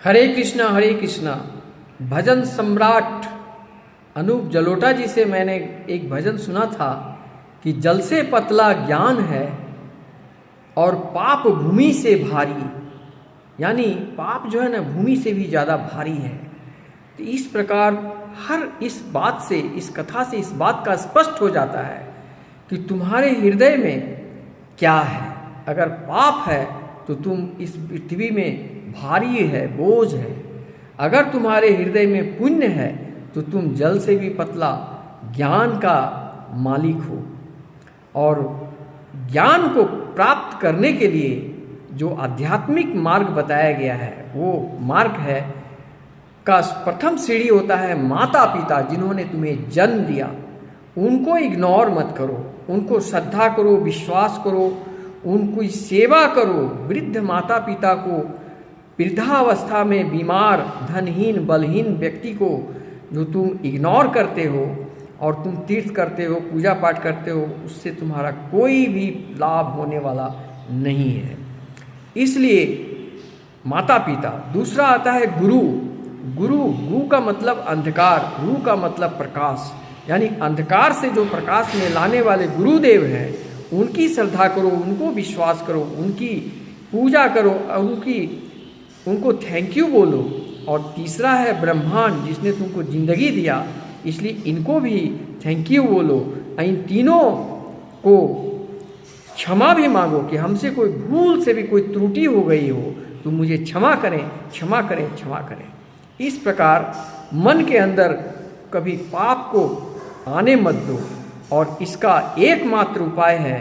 हरे कृष्णा। भजन सम्राट अनूप जलोटा जी से मैंने एक भजन सुना था कि जल से पतला ज्ञान है और पाप भूमि से भारी, यानी पाप जो है ना भूमि से भी ज़्यादा भारी है। तो इस प्रकार हर इस बात से, इस कथा से इस बात का स्पष्ट हो जाता है कि तुम्हारे हृदय में क्या है। अगर पाप है तो तुम इस पृथ्वी में भारी है, बोझ है। अगर तुम्हारे हृदय में पुण्य है तो तुम जल से भी पतला ज्ञान का मालिक हो। और ज्ञान को प्राप्त करने के लिए जो आध्यात्मिक मार्ग बताया गया है, वो मार्ग है का प्रथम सीढ़ी होता है माता पिता जिन्होंने तुम्हें जन्म दिया। उनको इग्नोर मत करो, उनको श्रद्धा करो, विश्वास करो, उनकी सेवा करो। वृद्ध माता पिता को, वृद्धावस्था में बीमार, धनहीन, बलहीन व्यक्ति को जो तुम इग्नोर करते हो और तुम तीर्थ करते हो, पूजा पाठ करते हो, उससे तुम्हारा कोई भी लाभ होने वाला नहीं है। इसलिए माता पिता। दूसरा आता है गुरु। गुरु का मतलब अंधकार, गुरु का मतलब प्रकाश, यानी अंधकार से जो प्रकाश में लाने वाले गुरुदेव हैं, उनकी श्रद्धा करो, उनको विश्वास करो, उनकी पूजा करो, उनको थैंक यू बोलो। और तीसरा है ब्रह्मांड जिसने तुमको जिंदगी दिया, इसलिए इनको भी थैंक यू बोलो। इन तीनों को क्षमा भी मांगो कि हमसे कोई भूल से भी कोई त्रुटि हो गई हो तो मुझे क्षमा करें, क्षमा करें, क्षमा करें। इस प्रकार मन के अंदर कभी पाप को आने मत दो। और इसका एकमात्र उपाय है,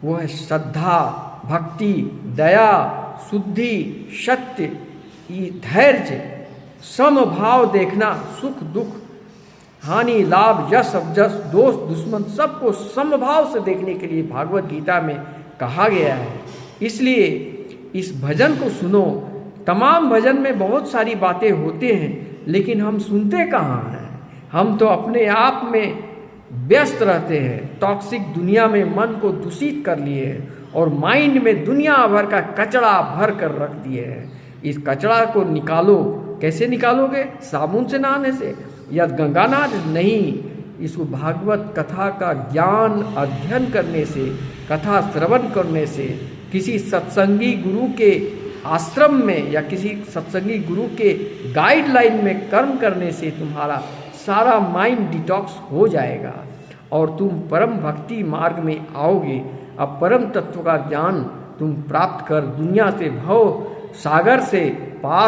वो है श्रद्धा, भक्ति, दया, शुद्धि, सत्य, धैर्य, समभाव देखना। सुख दुख, हानि लाभ, यश अवजस, दोस्त दुश्मन, सबको समभाव से देखने के लिए भागवत गीता में कहा गया है। इसलिए इस भजन को सुनो। तमाम भजन में बहुत सारी बातें होते हैं, लेकिन हम सुनते कहाँ हैं। हम तो अपने आप में व्यस्त रहते हैं, टॉक्सिक दुनिया में मन को दूषित कर लिए हैं और माइंड में दुनिया भर का कचरा भर कर रख दिए हैं। इस कचरा को निकालो। कैसे निकालोगे? साबुन से नहाने से या गंगा नहाने? नहीं, इसको भागवत कथा का ज्ञान अध्ययन करने से, कथा श्रवण करने से, किसी सत्संगी गुरु के आश्रम में या किसी सत्संगी गुरु के गाइडलाइन में कर्म करने से तुम्हारा सारा माइंड डिटॉक्स हो जाएगा और तुम परम भक्ति मार्ग में आओगे। अब परम तत्व का ज्ञान तुम प्राप्त कर दुनिया से, भव सागर से पार